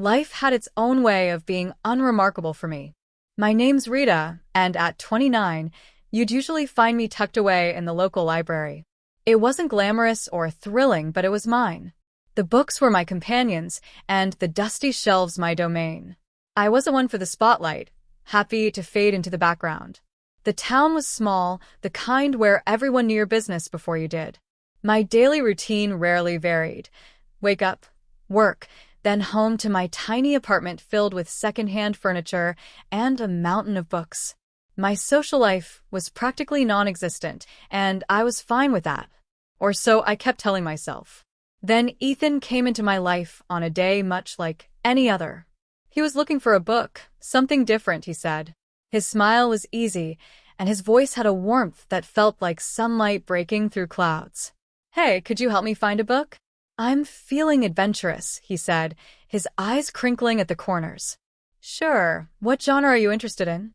Life had its own way of being unremarkable for me. My name's Rita, and at 29, you'd usually find me tucked away in the local library. It wasn't glamorous or thrilling, but it was mine. The books were my companions, and the dusty shelves my domain. I wasn't one for the spotlight, happy to fade into the background. The town was small, the kind where everyone knew your business before you did. My daily routine rarely varied. Wake up, work, then home to my tiny apartment filled with secondhand furniture and a mountain of books. My social life was practically non-existent, and I was fine with that. Or so I kept telling myself. Then Ethan came into my life on a day much like any other. He was looking for a book, something different, he said. His smile was easy, and his voice had a warmth that felt like sunlight breaking through clouds. Hey, could you help me find a book? I'm feeling adventurous, he said, his eyes crinkling at the corners. Sure, what genre are you interested in?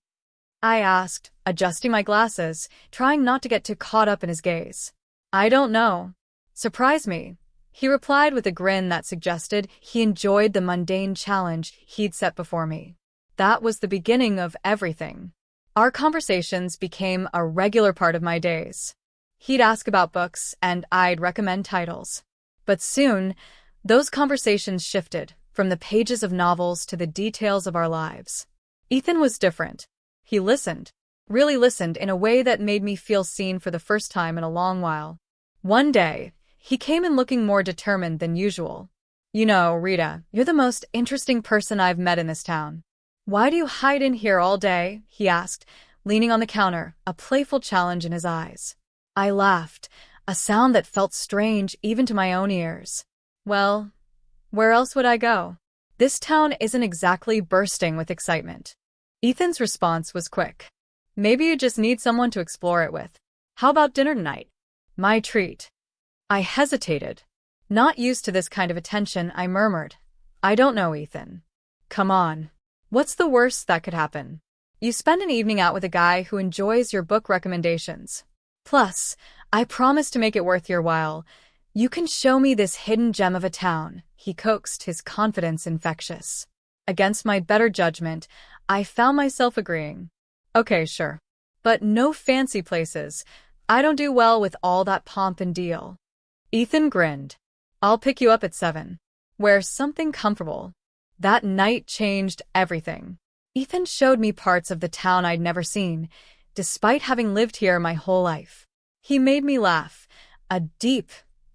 I asked, adjusting my glasses, trying not to get too caught up in his gaze. I don't know. Surprise me, he replied with a grin that suggested he enjoyed the mundane challenge he'd set before me. That was the beginning of everything. Our conversations became a regular part of my days. He'd ask about books, and I'd recommend titles. But soon, those conversations shifted from the pages of novels to the details of our lives. Ethan was different. He listened, really listened in a way that made me feel seen for the first time in a long while. One day, he came in looking more determined than usual. You know, Rita, you're the most interesting person I've met in this town. Why do you hide in here all day? He asked, leaning on the counter, a playful challenge in his eyes. I laughed, a sound that felt strange even to my own ears. Well, where else would I go? This town isn't exactly bursting with excitement. Ethan's response was quick. Maybe you just need someone to explore it with. How about dinner tonight? My treat. I hesitated. Not used to this kind of attention, I murmured. I don't know, Ethan. Come on. What's the worst that could happen? You spend an evening out with a guy who enjoys your book recommendations. Plus, I promise to make it worth your while. You can show me this hidden gem of a town, he coaxed, his confidence infectious. Against my better judgment, I found myself agreeing. Okay, sure. But no fancy places. I don't do well with all that pomp and deal. Ethan grinned. I'll pick you up at 7. Wear something comfortable. That night changed everything. Ethan showed me parts of the town I'd never seen, despite having lived here my whole life. He made me laugh, a deep,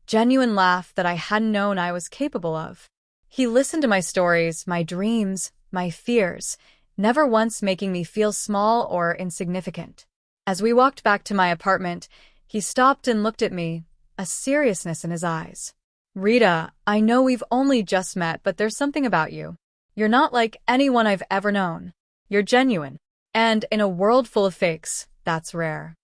genuine laugh that I hadn't known I was capable of. He listened to my stories, my dreams, my fears, never once making me feel small or insignificant. As we walked back to my apartment, he stopped and looked at me, a seriousness in his eyes. Rita, I know we've only just met, but there's something about you. You're not like anyone I've ever known. You're genuine. And in a world full of fakes, that's rare.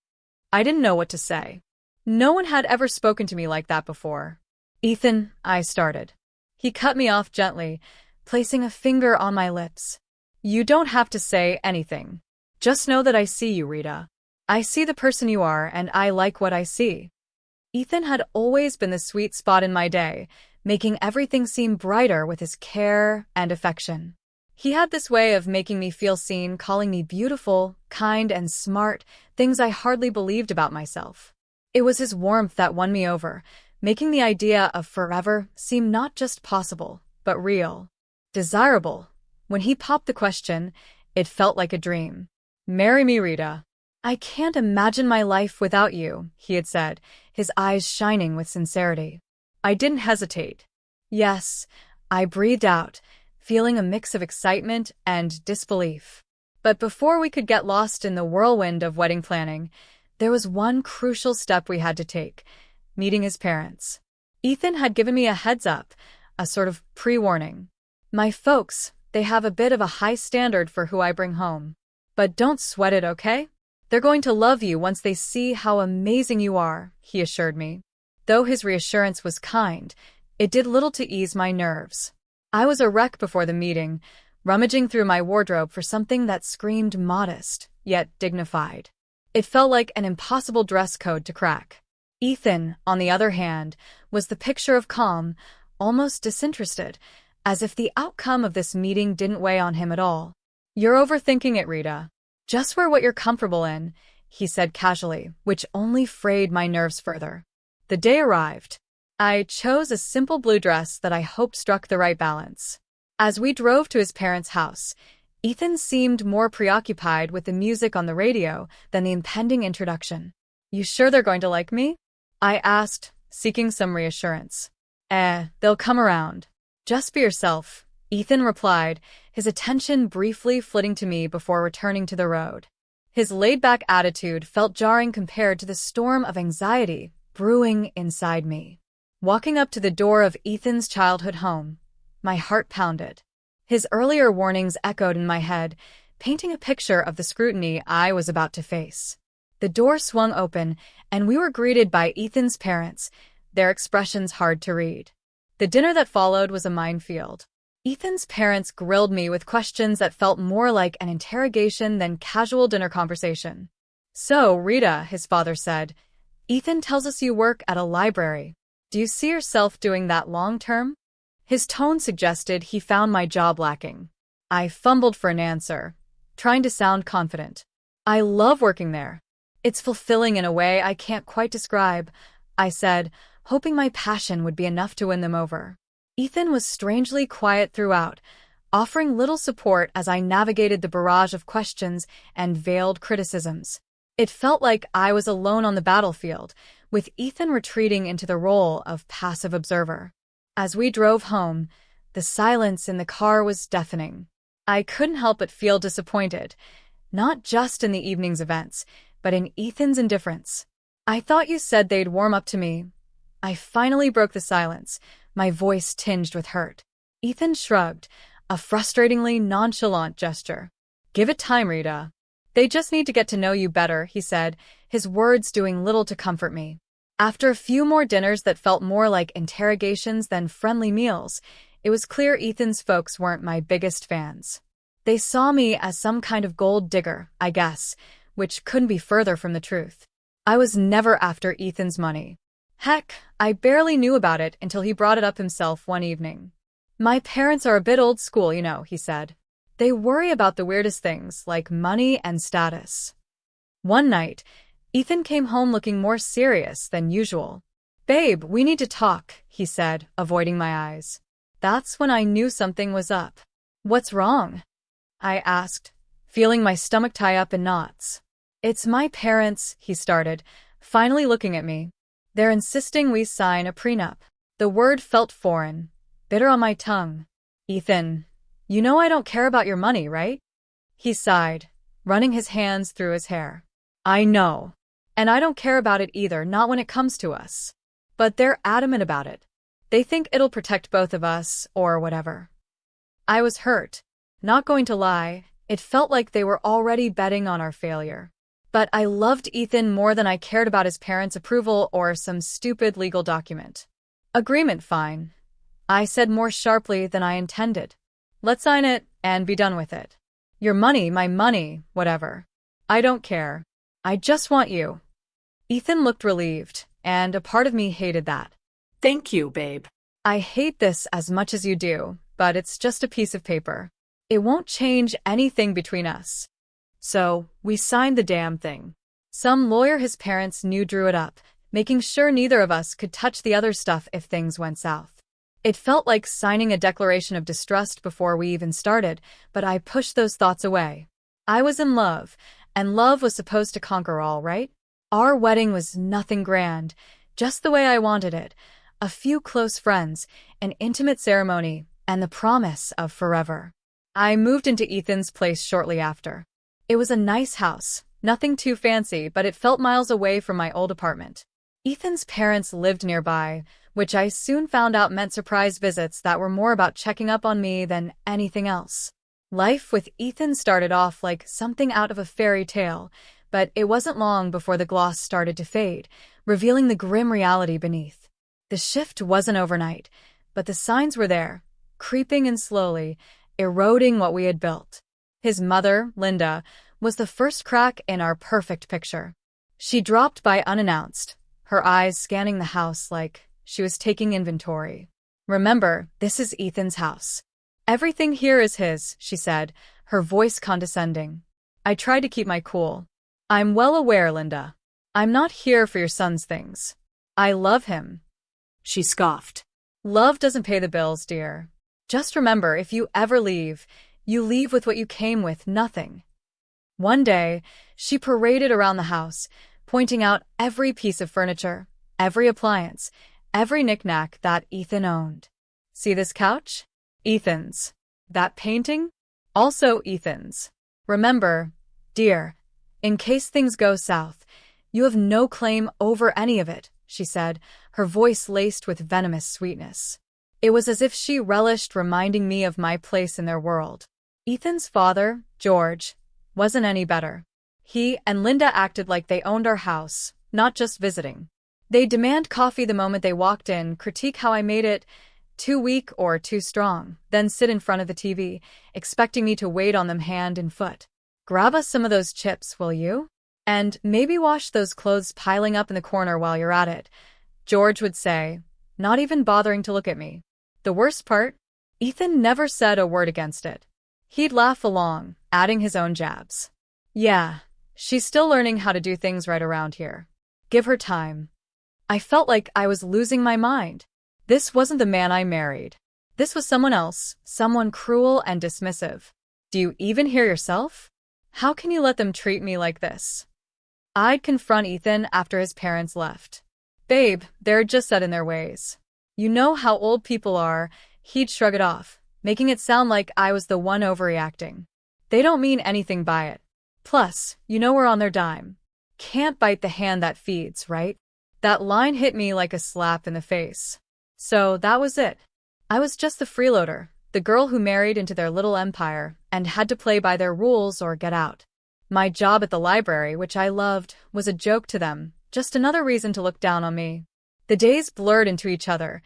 I didn't know what to say. No one had ever spoken to me like that before. Ethan, I started. He cut me off gently, placing a finger on my lips. You don't have to say anything. Just know that I see you, Rita. I see the person you are, and I like what I see. Ethan had always been the sweet spot in my day, making everything seem brighter with his care and affection. He had this way of making me feel seen, calling me beautiful, kind, and smart, things I hardly believed about myself. It was his warmth that won me over, making the idea of forever seem not just possible, but real. Desirable. When he popped the question, it felt like a dream. Marry me, Rita. I can't imagine my life without you, he had said, his eyes shining with sincerity. I didn't hesitate. Yes, I breathed out, feeling a mix of excitement and disbelief. But before we could get lost in the whirlwind of wedding planning, there was one crucial step we had to take, meeting his parents. Ethan had given me a heads up, a sort of pre-warning. My folks, they have a bit of a high standard for who I bring home. But don't sweat it, okay? They're going to love you once they see how amazing you are, he assured me. Though his reassurance was kind, it did little to ease my nerves. I was a wreck before the meeting, rummaging through my wardrobe for something that screamed modest, yet dignified. It felt like an impossible dress code to crack. Ethan, on the other hand, was the picture of calm, almost disinterested, as if the outcome of this meeting didn't weigh on him at all. "You're overthinking it, Rita. Just wear what you're comfortable in," he said casually, which only frayed my nerves further. The day arrived. I chose a simple blue dress that I hoped struck the right balance. As we drove to his parents' house, Ethan seemed more preoccupied with the music on the radio than the impending introduction. "You sure they're going to like me?" I asked, seeking some reassurance. They'll come around. Just be yourself," Ethan replied, his attention briefly flitting to me before returning to the road. His laid-back attitude felt jarring compared to the storm of anxiety brewing inside me. Walking up to the door of Ethan's childhood home, my heart pounded. His earlier warnings echoed in my head, painting a picture of the scrutiny I was about to face. The door swung open, and we were greeted by Ethan's parents, their expressions hard to read. The dinner that followed was a minefield. Ethan's parents grilled me with questions that felt more like an interrogation than casual dinner conversation. "So, Rita," his father said, "Ethan tells us you work at a library. Do you see yourself doing that long-term?" His tone suggested he found my job lacking. I fumbled for an answer, trying to sound confident. "I love working there. It's fulfilling in a way I can't quite describe," I said, hoping my passion would be enough to win them over. Ethan was strangely quiet throughout, offering little support as I navigated the barrage of questions and veiled criticisms. It felt like I was alone on the battlefield, with Ethan retreating into the role of passive observer. As we drove home, the silence in the car was deafening. I couldn't help but feel disappointed, not just in the evening's events, but in Ethan's indifference. "I thought you said they'd warm up to me." I finally broke the silence, my voice tinged with hurt. Ethan shrugged, a frustratingly nonchalant gesture. "Give it time, Rita. They just need to get to know you better," he said, his words doing little to comfort me. After a few more dinners that felt more like interrogations than friendly meals, it was clear Ethan's folks weren't my biggest fans. They saw me as some kind of gold digger, I guess, which couldn't be further from the truth. I was never after Ethan's money. Heck, I barely knew about it until he brought it up himself one evening. "My parents are a bit old school, you know," he said. "They worry about the weirdest things, like money and status." One night, Ethan came home looking more serious than usual. "Babe, we need to talk," he said, avoiding my eyes. That's when I knew something was up. "What's wrong?" I asked, feeling my stomach tie up in knots. "It's my parents," he started, finally looking at me. "They're insisting we sign a prenup." The word felt foreign, bitter on my tongue. "Ethan, you know I don't care about your money, right?" He sighed, running his hands through his hair. "I know. And I don't care about it either, not when it comes to us. But they're adamant about it. They think it'll protect both of us, or whatever." I was hurt. Not going to lie, it felt like they were already betting on our failure. But I loved Ethan more than I cared about his parents' approval or some stupid legal document. "Agreement, fine," I said more sharply than I intended. "Let's sign it and be done with it. Your money, my money, whatever. I don't care. I just want you." Ethan looked relieved, and a part of me hated that. "Thank you, babe." "I hate this as much as you do, but it's just a piece of paper. It won't change anything between us." So, we signed the damn thing. Some lawyer his parents knew drew it up, making sure neither of us could touch the other stuff if things went south. It felt like signing a declaration of distrust before we even started, but I pushed those thoughts away. I was in love, and love was supposed to conquer all, right? Our wedding was nothing grand, just the way I wanted it. A few close friends, an intimate ceremony, and the promise of forever. I moved into Ethan's place shortly after. It was a nice house, nothing too fancy, but it felt miles away from my old apartment. Ethan's parents lived nearby, which I soon found out meant surprise visits that were more about checking up on me than anything else. Life with Ethan started off like something out of a fairy tale, but it wasn't long before the gloss started to fade, revealing the grim reality beneath. The shift wasn't overnight, but the signs were there, creeping in slowly, eroding what we had built. His mother, Linda, was the first crack in our perfect picture. She dropped by unannounced, her eyes scanning the house like she was taking inventory. Remember, this is Ethan's house. Everything here is his, she said, her voice condescending. I tried to keep my cool. I'm well aware, Linda. I'm not here for your son's things. I love him. She scoffed. Love doesn't pay the bills, dear. Just remember, if you ever leave, you leave with what you came with, nothing. One day, she paraded around the house, pointing out every piece of furniture, every appliance, every knick-knack that Ethan owned. See this couch? Ethan's. That painting? Also Ethan's. Remember, dear, in case things go south, you have no claim over any of it, she said, her voice laced with venomous sweetness. It was as if she relished reminding me of my place in their world. Ethan's father, George, wasn't any better. He and Linda acted like they owned our house, not just visiting. They'd demand coffee the moment they walked in, critique how I made it too weak or too strong, then sit in front of the TV, expecting me to wait on them hand and foot. Grab us some of those chips, will you? And maybe wash those clothes piling up in the corner while you're at it, George would say, not even bothering to look at me. The worst part? Ethan never said a word against it. He'd laugh along, adding his own jabs. Yeah, she's still learning how to do things right around here. Give her time. I felt like I was losing my mind. This wasn't the man I married. This was someone else, someone cruel and dismissive. Do you even hear yourself? How can you let them treat me like this? I'd confront Ethan after his parents left. Babe, they're just set in their ways. You know how old people are, he'd shrug it off, making it sound like I was the one overreacting. They don't mean anything by it. Plus, you know we're on their dime. Can't bite the hand that feeds, right? That line hit me like a slap in the face. So that was it. I was just the freeloader, the girl who married into their little empire and had to play by their rules or get out. My job at the library, which I loved, was a joke to them, just another reason to look down on me. The days blurred into each other,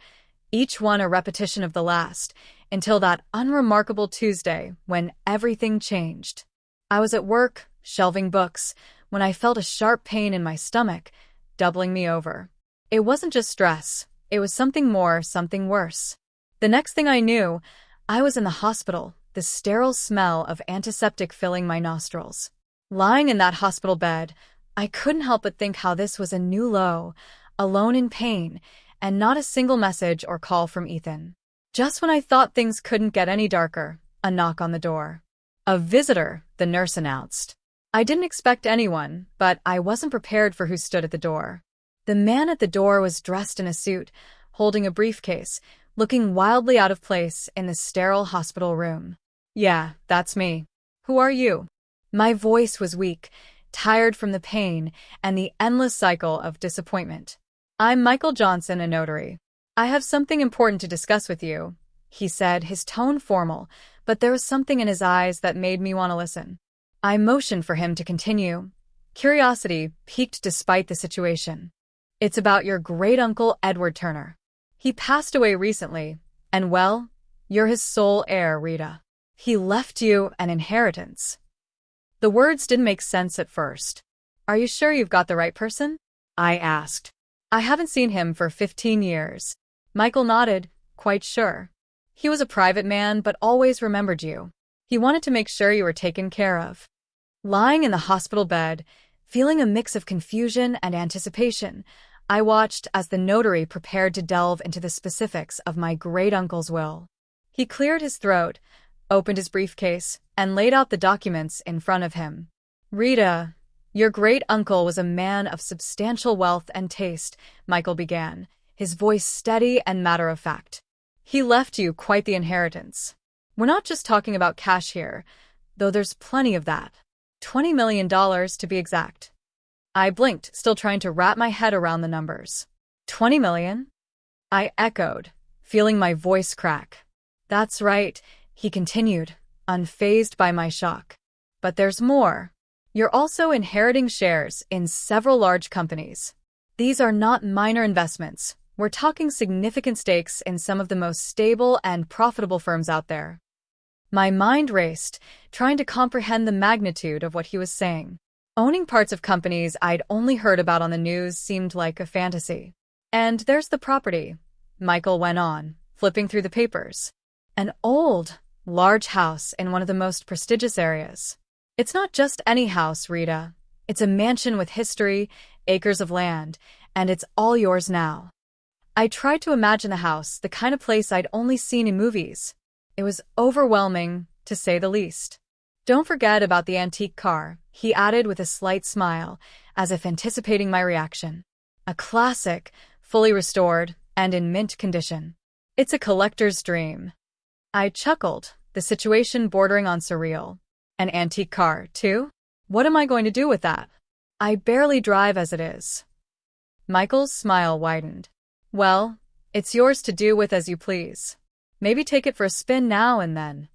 each one a repetition of the last, until that unremarkable Tuesday when everything changed. I was at work, shelving books, when I felt a sharp pain in my stomach, doubling me over. It wasn't just stress. It was something more, something worse. The next thing I knew, I was in the hospital, the sterile smell of antiseptic filling my nostrils. Lying in that hospital bed, I couldn't help but think how this was a new low, alone in pain, and not a single message or call from Ethan. Just when I thought things couldn't get any darker, a knock on the door. A visitor, the nurse announced. I didn't expect anyone, but I wasn't prepared for who stood at the door. The man at the door was dressed in a suit, holding a briefcase, looking wildly out of place in the sterile hospital room. Yeah, that's me. Who are you? My voice was weak, tired from the pain and the endless cycle of disappointment. I'm Michael Johnson, a notary. I have something important to discuss with you, he said, his tone formal, but there was something in his eyes that made me want to listen. I motioned for him to continue. Curiosity piqued despite the situation. It's about your great-uncle Edward Turner. He passed away recently, and well, you're his sole heir, Rita. He left you an inheritance. The words didn't make sense at first. Are you sure you've got the right person? I asked. I haven't seen him for 15 years. Michael nodded, quite sure. He was a private man, but always remembered you. He wanted to make sure you were taken care of. Lying in the hospital bed, feeling a mix of confusion and anticipation, I watched as the notary prepared to delve into the specifics of my great-uncle's will. He cleared his throat, opened his briefcase, and laid out the documents in front of him. Rita, your great-uncle was a man of substantial wealth and taste, Michael began, his voice steady and matter-of-fact. He left you quite the inheritance. We're not just talking about cash here, though there's plenty of that. $20 million to be exact. I blinked, still trying to wrap my head around the numbers. 20 million? I echoed, feeling my voice crack. That's right, he continued, unfazed by my shock. But there's more. You're also inheriting shares in several large companies. These are not minor investments. We're talking significant stakes in some of the most stable and profitable firms out there. My mind raced, trying to comprehend the magnitude of what he was saying. Owning parts of companies I'd only heard about on the news seemed like a fantasy. And there's the property, Michael went on, flipping through the papers. An old, large house in one of the most prestigious areas. It's not just any house, Rita. It's a mansion with history, acres of land, and it's all yours now. I tried to imagine the house, the kind of place I'd only seen in movies. It was overwhelming, to say the least. Don't forget about the antique car, he added with a slight smile, as if anticipating my reaction. A classic, fully restored, and in mint condition. It's a collector's dream. I chuckled, the situation bordering on surreal. An antique car, too? What am I going to do with that? I barely drive as it is. Michael's smile widened. Well, it's yours to do with as you please. Maybe take it for a spin now and then.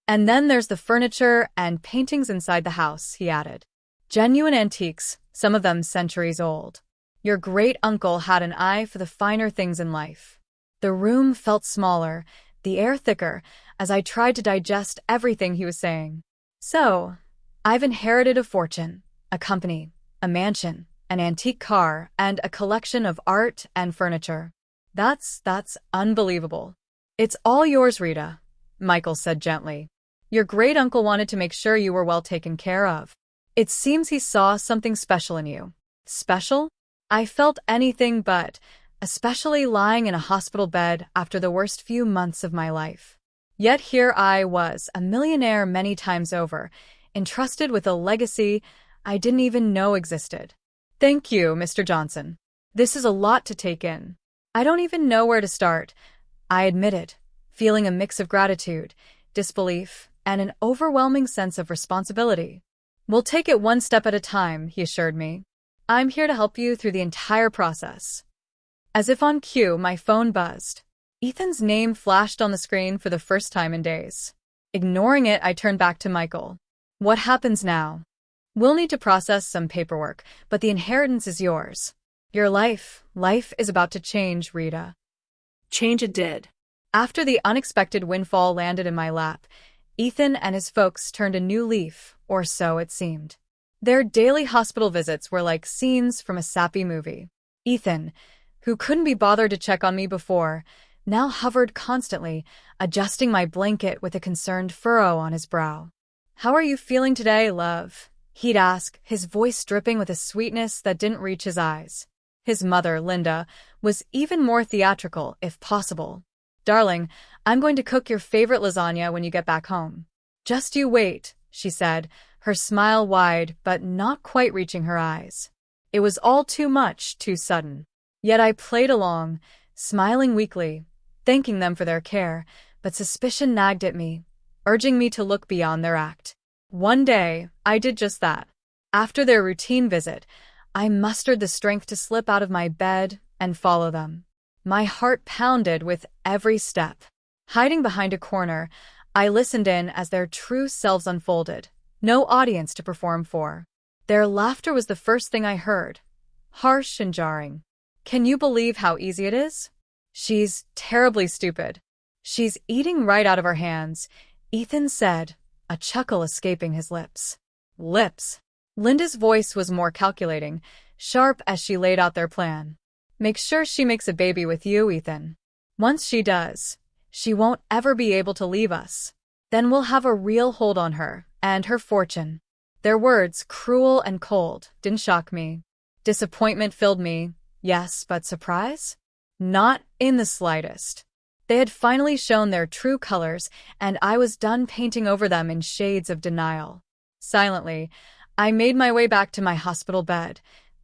And then there's the furniture and paintings inside the house, he added. Genuine antiques, some of them centuries old. Your great-uncle had an eye for the finer things in life. The room felt smaller, the air thicker, as I tried to digest everything he was saying. So, I've inherited a fortune, a company, a mansion, an antique car, and a collection of art and furniture. That's unbelievable. It's all yours, Rita, Michael said gently. Your great-uncle wanted to make sure you were well taken care of. It seems he saw something special in you. Special? I felt anything but, especially lying in a hospital bed after the worst few months of my life. Yet here I was, a millionaire many times over, entrusted with a legacy I didn't even know existed. Thank you, Mr. Johnson. This is a lot to take in. I don't even know where to start, I admitted, feeling a mix of gratitude, disbelief, and an overwhelming sense of responsibility. We'll take it one step at a time, he assured me. I'm here to help you through the entire process. As if on cue, my phone buzzed. Ethan's name flashed on the screen for the first time in days. Ignoring it, I turned back to Michael. What happens now? We'll need to process some paperwork, but the inheritance is yours. Your life is about to change, Rita. Change it did. After the unexpected windfall landed in my lap, Ethan and his folks turned a new leaf, or so it seemed. Their daily hospital visits were like scenes from a sappy movie. Ethan, who couldn't be bothered to check on me before, now hovered constantly, adjusting my blanket with a concerned furrow on his brow. How are you feeling today, love? He'd ask, his voice dripping with a sweetness that didn't reach his eyes. His mother, Linda, was even more theatrical, if possible. Darling, I'm going to cook your favorite lasagna when you get back home. Just you wait, she said, her smile wide but not quite reaching her eyes. It was all too much, too sudden. Yet I played along, smiling weakly, thanking them for their care, but suspicion nagged at me, urging me to look beyond their act. One day, I did just that. After their routine visit, I mustered the strength to slip out of my bed and follow them. My heart pounded with every step. Hiding behind a corner, I listened in as their true selves unfolded. No audience to perform for. Their laughter was the first thing I heard. Harsh and jarring. Can you believe how easy it is? She's terribly stupid. She's eating right out of our hands, Ethan said, a chuckle escaping his lips. Lips. Linda's voice was more calculating, sharp as she laid out their plan. Make sure she makes a baby with you, Ethan. Once she does, she won't ever be able to leave us. Then we'll have a real hold on her and her fortune. Their words, cruel and cold, didn't shock me. Disappointment filled me, yes, but surprise? Not in the slightest. They had finally shown their true colors, and I was done painting over them in shades of denial. Silently, I made my way back to my hospital bed,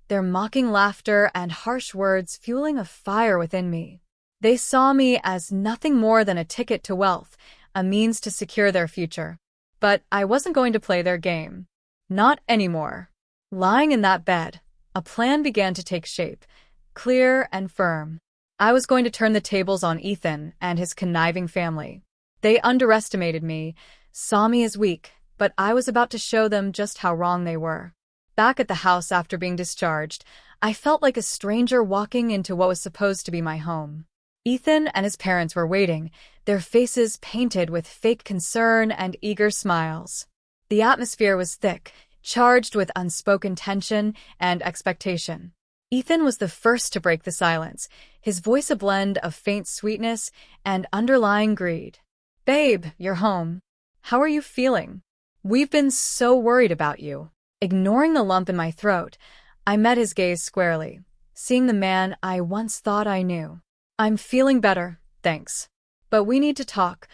their mocking laughter and harsh words fueling a fire within me. They saw me as nothing more than a ticket to wealth, a means to secure their future. But I wasn't going to play their game. Not anymore. Lying in that bed, a plan began to take shape, clear and firm. I was going to turn the tables on Ethan and his conniving family. They underestimated me, saw me as weak, but I was about to show them just how wrong they were. Back at the house after being discharged, I felt like a stranger walking into what was supposed to be my home. Ethan and his parents were waiting, their faces painted with fake concern and eager smiles. The atmosphere was thick, charged with unspoken tension and expectation. Ethan was the first to break the silence, his voice a blend of faint sweetness and underlying greed. Babe, you're home. How are you feeling? We've been so worried about you. Ignoring the lump in my throat, I met his gaze squarely, seeing the man I once thought I knew. I'm feeling better, thanks. But we need to talk,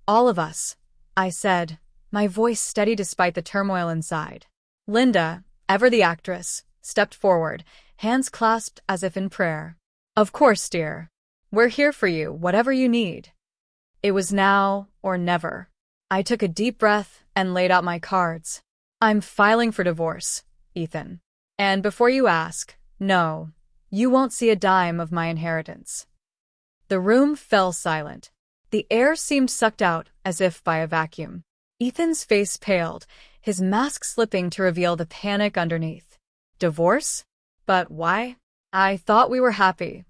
all of us, I said, my voice steady despite the turmoil inside. Linda, ever the actress, stepped forward, hands clasped as if in prayer. Of course, dear. We're here for you, whatever you need. It was now or never. I took a deep breath and laid out my cards. I'm filing for divorce, Ethan. And before you ask, no, you won't see a dime of my inheritance. The room fell silent. The air seemed sucked out as if by a vacuum. Ethan's face paled, his mask slipping to reveal the panic underneath. Divorce? But why? I thought we were happy.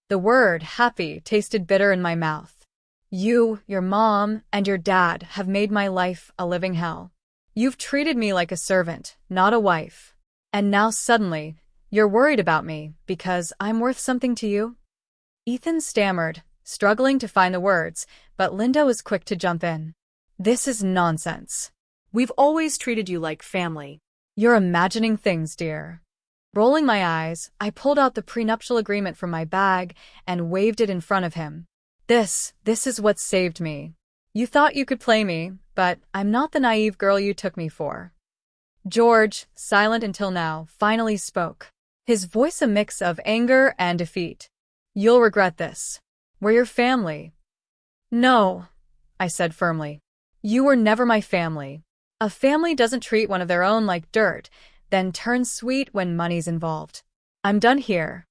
The word happy tasted bitter in my mouth. You, your mom, and your dad have made my life a living hell. You've treated me like a servant, not a wife. And now suddenly, you're worried about me because I'm worth something to you? Ethan stammered, struggling to find the words, but Linda was quick to jump in. This is nonsense. We've always treated you like family. You're imagining things, dear. Rolling my eyes, I pulled out the prenuptial agreement from my bag and waved it in front of him. This is what saved me. You thought you could play me, but I'm not the naive girl you took me for. George, silent until now, finally spoke. His voice a mix of anger and defeat. You'll regret this. We're your family. No, I said firmly. You were never my family. A family doesn't treat one of their own like dirt, then turn sweet when money's involved. I'm done here.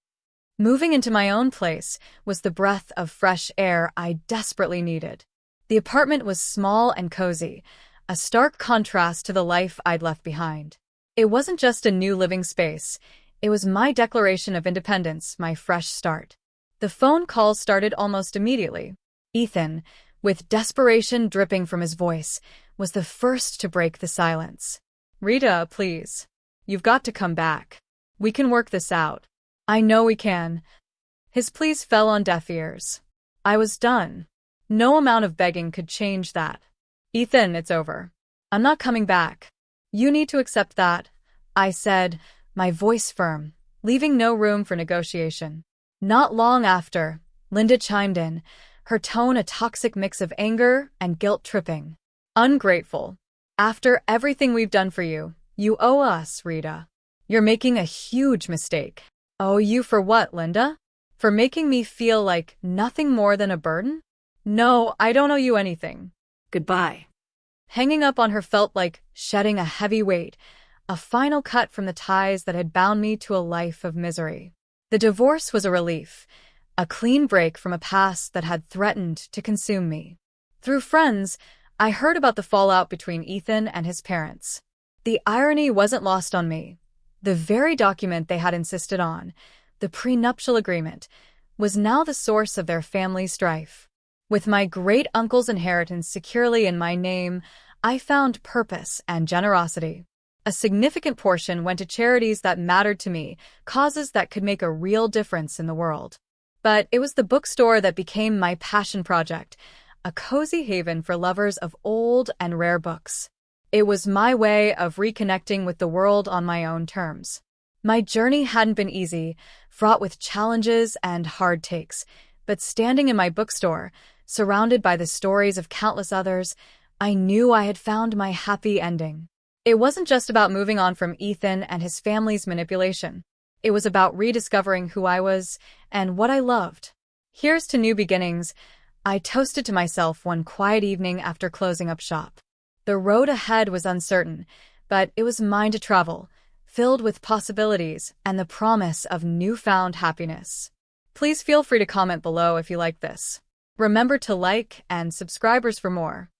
Moving into my own place was the breath of fresh air I desperately needed. The apartment was small and cozy, a stark contrast to the life I'd left behind. It wasn't just a new living space. It was my declaration of independence, my fresh start. The phone call started almost immediately. Ethan, with desperation dripping from his voice, was the first to break the silence. Rita, please. You've got to come back. We can work this out. I know we can. His pleas fell on deaf ears. I was done. No amount of begging could change that. Ethan, it's over. I'm not coming back. You need to accept that, I said, my voice firm, leaving no room for negotiation. Not long after, Linda chimed in, her tone a toxic mix of anger and guilt tripping. Ungrateful. After everything we've done for you, you owe us, Rita. You're making a huge mistake. Owe you for what, Linda? For making me feel like nothing more than a burden? No, I don't owe you anything. Goodbye. Hanging up on her felt like shedding a heavy weight, a final cut from the ties that had bound me to a life of misery. The divorce was a relief, a clean break from a past that had threatened to consume me. Through friends, I heard about the fallout between Ethan and his parents. The irony wasn't lost on me. The very document they had insisted on, the prenuptial agreement, was now the source of their family strife. With my great-uncle's inheritance securely in my name, I found purpose and generosity. A significant portion went to charities that mattered to me, causes that could make a real difference in the world. But it was the bookstore that became my passion project, a cozy haven for lovers of old and rare books. It was my way of reconnecting with the world on my own terms. My journey hadn't been easy, fraught with challenges and hard takes, but standing in my bookstore, surrounded by the stories of countless others, I knew I had found my happy ending. It wasn't just about moving on from Ethan and his family's manipulation. It was about rediscovering who I was and what I loved. Here's to new beginnings, I toasted to myself one quiet evening after closing up shop. The road ahead was uncertain, but it was mine to travel, filled with possibilities and the promise of newfound happiness. Please feel free to comment below if you like this. Remember to like and subscribe for more.